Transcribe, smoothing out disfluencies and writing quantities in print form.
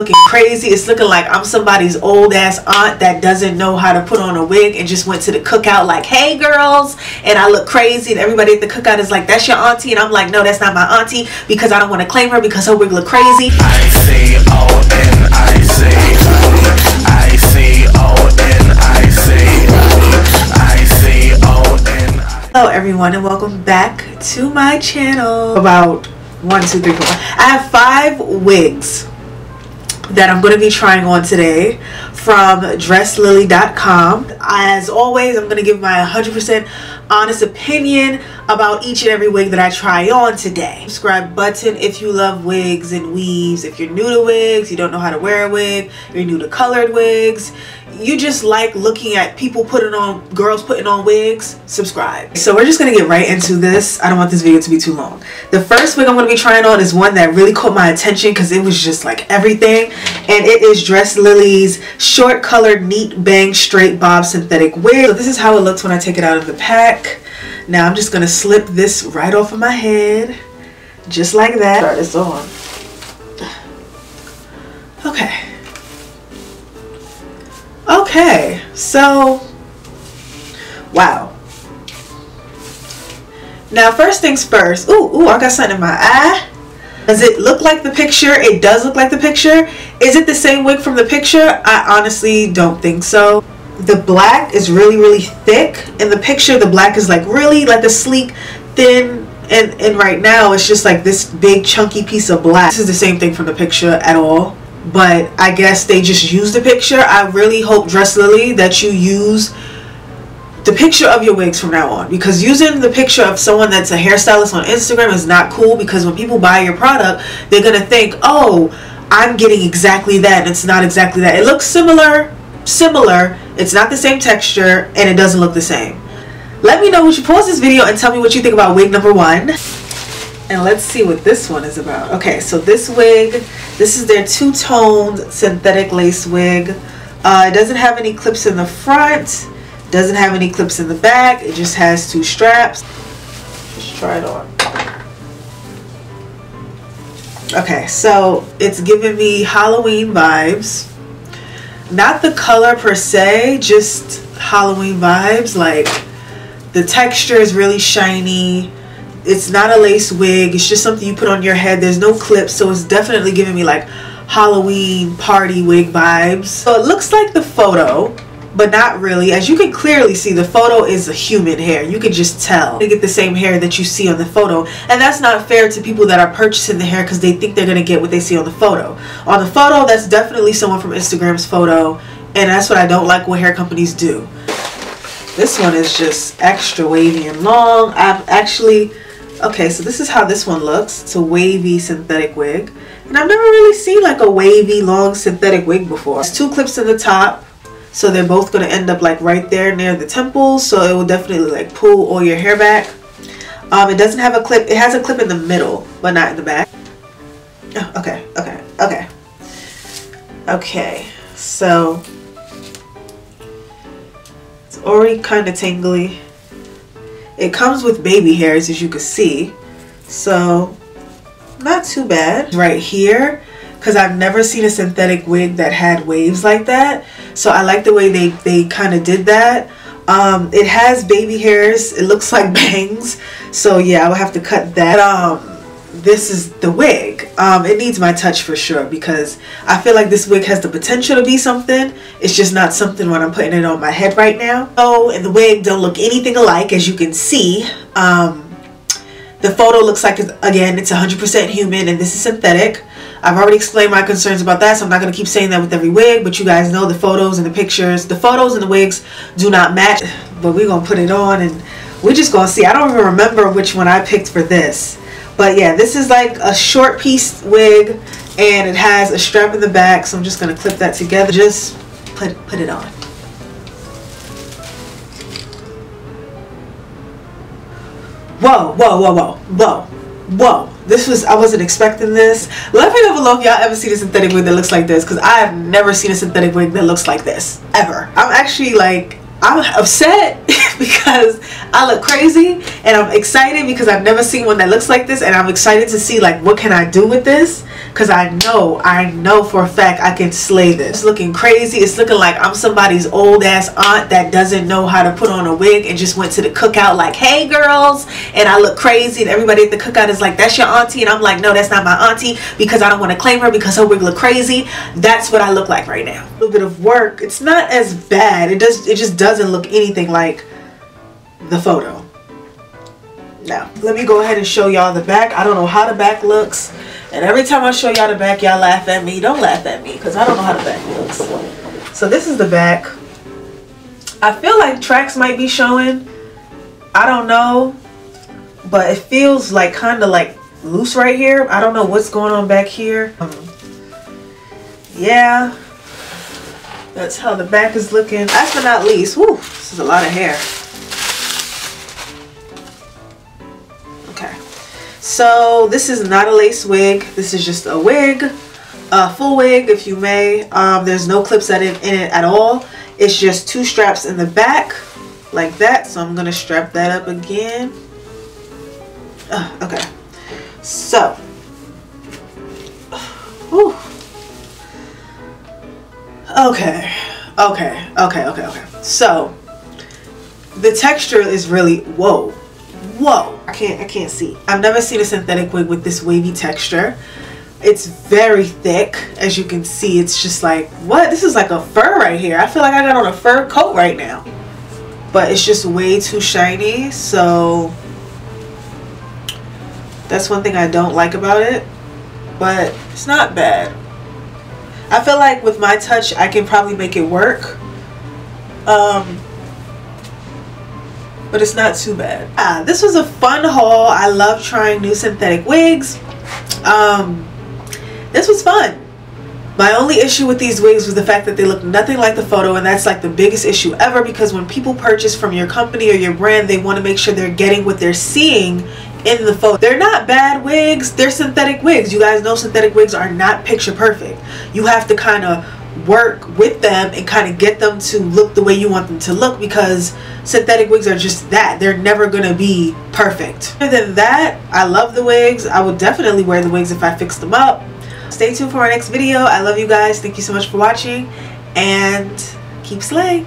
looking crazy. It's looking like I'm somebody's old ass aunt that doesn't know how to put on a wig and just went to the cookout like, hey girls, and I look crazy, and everybody at the cookout is like, that's your auntie, and I'm like, no, that's not my auntie, because I don't want to claim her because her wig look crazy. Hello everyone, and welcome back to my channel. About 1, 2, 3, 4. I have 5 wigs that I'm going to be trying on today from dresslily.com. As always, I'm going to give my 100% honest opinion about each and every wig that I try on today. Subscribe button if you love wigs and weaves. If you're new to wigs, you don't know how to wear a wig, you're new to colored wigs, you just like looking at people putting on, girls putting on wigs, subscribe. So we're just gonna get right into this. I don't want this video to be too long. The first wig I'm gonna be trying on is one that really caught my attention because it was just like everything, and it is Dress Lily's short colored neat bang straight bob synthetic wig. So this is how it looks when I take it out of the pack. Now I'm just gonna slip this right off of my head, just like that. Start this on. Okay, so wow. Now first things first. Ooh, I got something in my eye. Does it look like the picture? It does look like the picture. Is it the same wig from the picture? I honestly don't think so. The black is really thick. In the picture, the black is like really like a sleek, thin, and right now it's just like this big chunky piece of black. This is the same thing from the picture at all, but I guess they just used the picture. I really hope, Dress Lily, that you use the picture of your wigs from now on, because using the picture of someone that's a hairstylist on Instagram is not cool, because when people buy your product, they're gonna think, oh, I'm getting exactly that, and it's not exactly that. It looks similar, it's not the same texture, and it doesn't look the same. Let me know what you pause this video and tell me what you think about wig number 1. And let's see what this one is about. Okay, so this wig, this is their two-toned synthetic lace wig. It doesn't have any clips in the front, doesn't have any clips in the back. It just has 2 straps. Let's try it on. Okay, so it's giving me Halloween vibes. Not the color per se, just Halloween vibes. Like, the texture is really shiny. It's not a lace wig, it's just something you put on your head. There's no clips, so it's definitely giving me like Halloween party wig vibes. So it looks like the photo, but not really. As you can clearly see, the photo is a human hair. You can just tell. They get the same hair that you see on the photo, and that's not fair to people that are purchasing the hair because they think they're gonna get what they see on the photo. On the photo, that's definitely someone from Instagram's photo, and that's what I don't like what hair companies do. This one is just extra wavy and long. Okay, so this is how this one looks. It's a wavy synthetic wig, and I've never really seen like a wavy long synthetic wig before. There's 2 clips in the top, so they're both going to end up like right there near the temples, so it will definitely like pull all your hair back. It doesn't have a clip. It has a clip in the middle, but not in the back. Oh, okay, so it's already kind of tangly. It comes with baby hairs, as you can see, so not too bad. Right here, because I've never seen a synthetic wig that had waves like that, so I like the way they kind of did that. It has baby hairs. It looks like bangs, so yeah, I would have to cut that. This is the wig. It needs my touch for sure, because I feel like this wig has the potential to be something. It's just not something when I'm putting it on my head right now. Oh, and the wig don't look anything alike, as you can see. The photo looks like, again, it's 100% human, and this is synthetic. I've already explained my concerns about that, so I'm not going to keep saying that with every wig, but you guys know the photos and the pictures. The photos and the wigs do not match, but we're going to put it on, and we're just going to see. I don't even remember which one I picked for this. But yeah, this is like a short piece wig, and it has a strap in the back, so I'm just going to clip that together. Just put it on. Whoa. This was, I wasn't expecting this. Let me know below if y'all ever seen a synthetic wig that looks like this, because I have never seen a synthetic wig that looks like this, ever. I'm actually like, I'm upset because I look crazy, and I'm excited because I've never seen one that looks like this, and I'm excited to see like what can I do with this, because I know for a fact I can slay this. It's looking crazy. It's looking like I'm somebody's old ass aunt that doesn't know how to put on a wig and just went to the cookout like, hey girls, and I look crazy, and everybody at the cookout is like, that's your auntie, and I'm like, no, that's not my auntie, because I don't want to claim her because her wig look crazy. That's what I look like right now. A little bit of work. It's not as bad. It just doesn't look anything like the photo. Now let me go ahead and show y'all the back. I don't know how the back looks, and every time I show y'all the back, y'all laugh at me. Don't laugh at me, because I don't know how the back looks. So this is the back. I feel like tracks might be showing, I don't know, but it feels like kind of like loose right here. I don't know what's going on back here. Yeah, that's how the back is looking. Last but not least, whoo, this is a lot of hair. Okay, so this is not a lace wig. This is just a wig, a full wig, if you may. There's no clips in it at all. It's just 2 straps in the back like that. So I'm gonna strap that up again. Okay, so whew. Okay. So the texture is really whoa. I can't see. I've never seen a synthetic wig with this wavy texture. It's very thick, as you can see. It's just like, what? This is like a fur right here. I feel like I got on a fur coat right now. But it's just way too shiny, so that's one thing I don't like about it. But it's not bad. I feel like with my touch, I can probably make it work. But it's not too bad. This was a fun haul. I love trying new synthetic wigs. This was fun. My only issue with these wigs was the fact that they look nothing like the photo, and that's like the biggest issue ever, because when people purchase from your company or your brand, they want to make sure they're getting what they're seeing in the photo. They're not bad wigs, they're synthetic wigs. You guys know synthetic wigs are not picture perfect. You have to kind of work with them and kind of get them to look the way you want them to look, because synthetic wigs are just that. They're never gonna be perfect. Other than that, I love the wigs. I would definitely wear the wigs if I fixed them up. Stay tuned for our next video. I love you guys. Thank you so much for watching, and keep slaying.